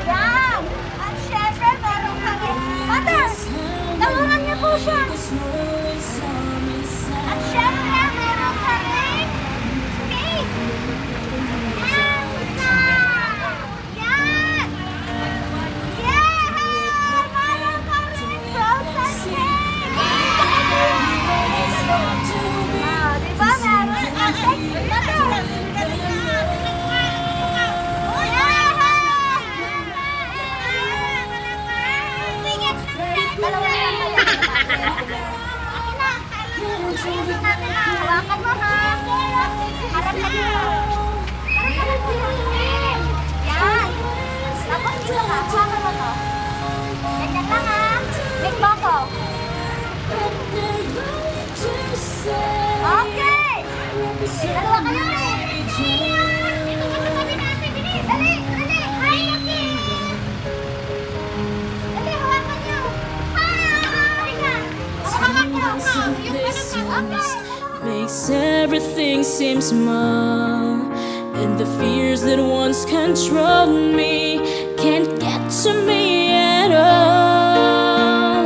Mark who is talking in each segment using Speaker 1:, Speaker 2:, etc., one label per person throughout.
Speaker 1: Yan! At syempre, meron kami. Mother! Tawagan niyo po siya! At syempre, meron kami. Cake! Elsa! Yan! Yeah! Meron kami frozen cake! Diba meron? Mother! Hawakan mo ha! Harap ka na! Yan! Tapos dito ka, hawakan mo to. Ganyan lang ha! Make mo ko! Okay! Dalawa ka na rin! Dito ka sa tabi natin! Dali! Dali! Hi, Lucky! Dali, hawakan niyo!
Speaker 2: Makes everything seem small, and the fears that once controlled me can't get to me at all.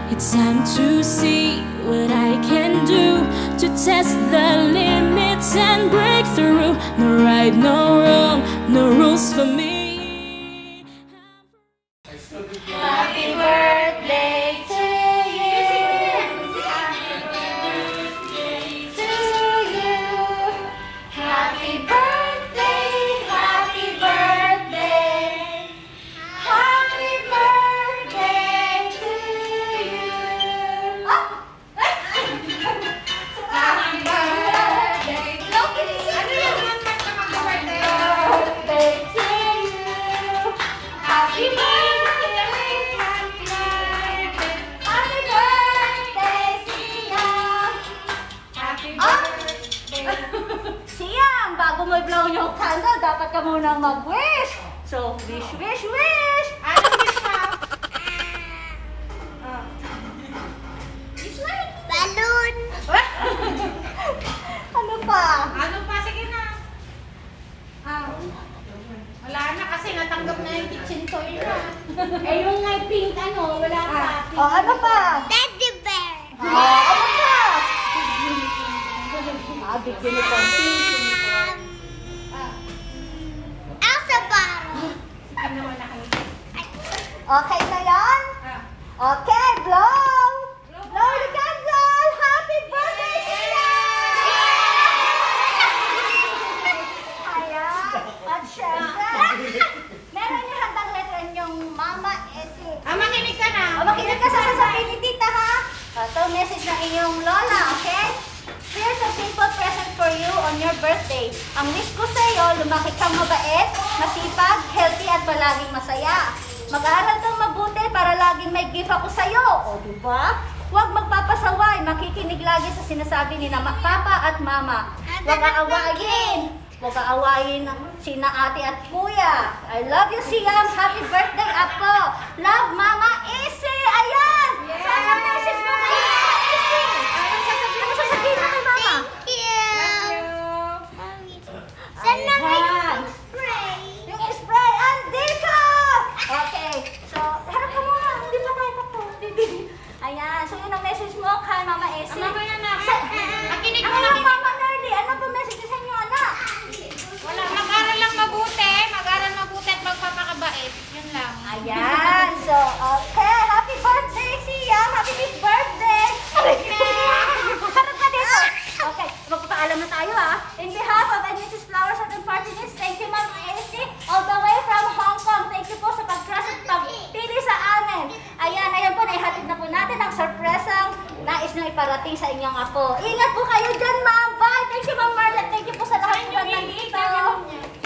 Speaker 2: It's time to see what I can do to test the limits and break through. No right, no wrong, no rules for me.
Speaker 1: Happy birthday to you. Happy birthday, happy birthday. Happy birthday to you. Happy birthday. Loki, ano yan? Birthday to you. Happy birthday. Happy birthday, Siyang! Happy birthday! Siyang, bago mo i-blow yung candle, dapat ka munang mag-wish. So, wish, wish, wish! Ano wish mo? Wish like? Balloon! Ano pa?
Speaker 3: Ano pa? Sige na. Wala na kasi natanggap na yung kitchen toy na. Eh yung may pink ano, wala pa.
Speaker 1: O, ano pa?
Speaker 4: Teddy bear.
Speaker 1: Ano pa? Big unicorn.
Speaker 4: Elsa bottle.
Speaker 1: Okay na yan? Okay, blow! ng iyong lola, okay? Here's a simple present for you on your birthday. Ang wish ko sa iyo, lumaki kang mabait, masipag, healthy at palaging masaya. Mag-aaral kang mabuti para laging may gift ako sa iyo. O, diba? Huwag magpapasaway, makikinig lagi sa sinasabi ni Papa at Mama. Huwag aawayin. Huwag aawayin sina ate at kuya. I love you, Siam. Happy birthday, Apo. Love, Mama Isi. Ayan! Sana message mo kay Mama Isi. Ano sasabihin mo kay Mama?
Speaker 4: Thank you. Saan na
Speaker 1: Ayan.
Speaker 4: yung spray?
Speaker 1: Yung spray, andito! Okay, so, harap ka muna. Hindi pa tayo tapos. Ayan, so yun ang message mo kay Mama Isi.
Speaker 3: Mamaya na. Makinig mo
Speaker 1: Ano
Speaker 3: lang.
Speaker 1: yung Mama Nerdy? Ano po message sa inyo, anak?
Speaker 3: Wala, mag-aral lang mabuti. Mag-aral mabuti at magpapakabait. Yun lang.
Speaker 1: Ayan, so, okay. Happy birthday, Siam. Happy big birthday. Harap ka dito. Okay, magpapaalam na tayo, ha. In behalf of Mrs. Flowers at Partiness, thank you, Ma'am Isi, all the way from Hong Kong. Thank you po sa pag-trust at pagpili sa amin. Ayan po, naihatid na po natin ang sorpresang nais nyo iparating sa inyong apo. Ingat po kayo dyan, Ma'am. Bye. Thank you, Ma'am Marlette. Thank you po sa lahat ng nandito.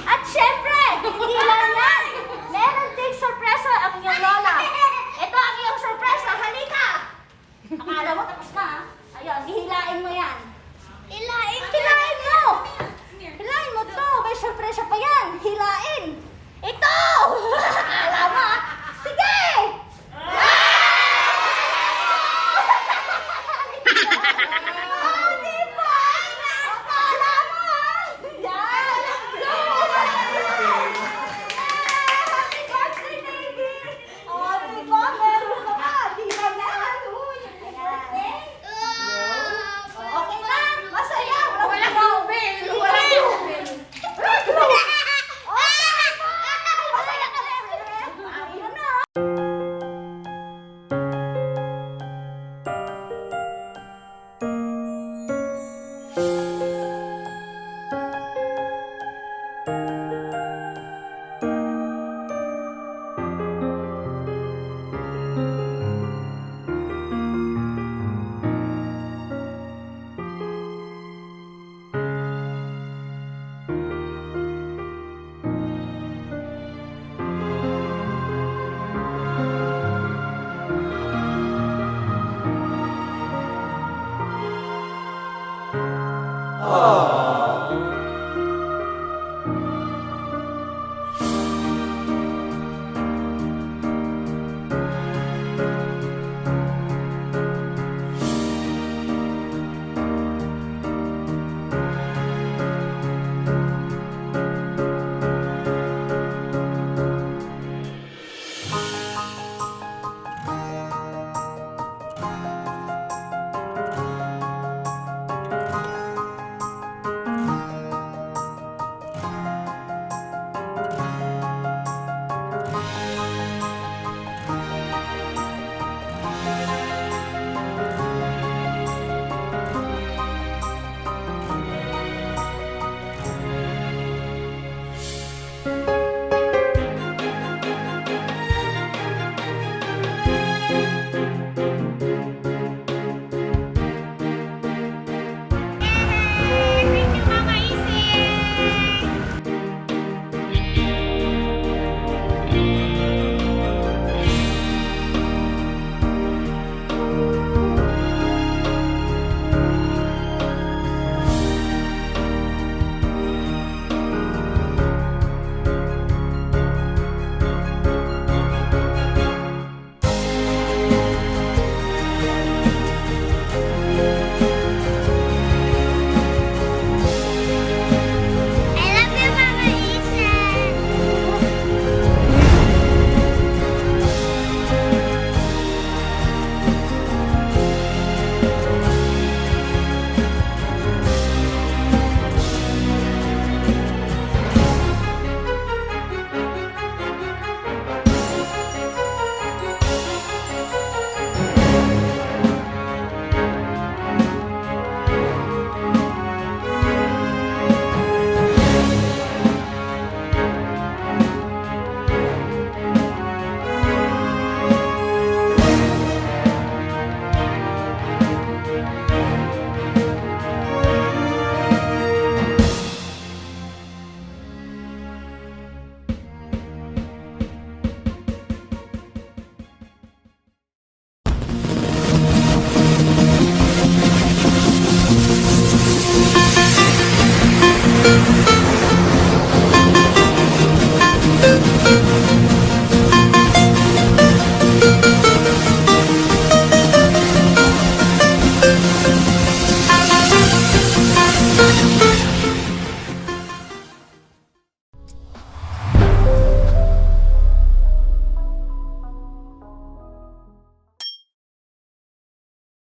Speaker 1: At syempre, hindi lang yan. Meron ding sorpresa ang inyong lola. Ito ang iyong sorpresa. Halika. Akala mo tapos na, ha? Ayun, hihilain mo yan.
Speaker 4: Ilain.
Speaker 1: Hilain mo! Hilain mo to! May sorpresa pa yan! Hilain! Ito! Alam mo, ha? Sige! Oh, di ba? Akala mo, ha? Yan! Happy birthday, baby! Oh, di ba? Meron ka pa! Di ba yan? Uy, happy birthday! Okay na? Masaya? Walang tubig! Walang tubig! Okay! Masaya ka na, Evelyn?
Speaker 2: Thank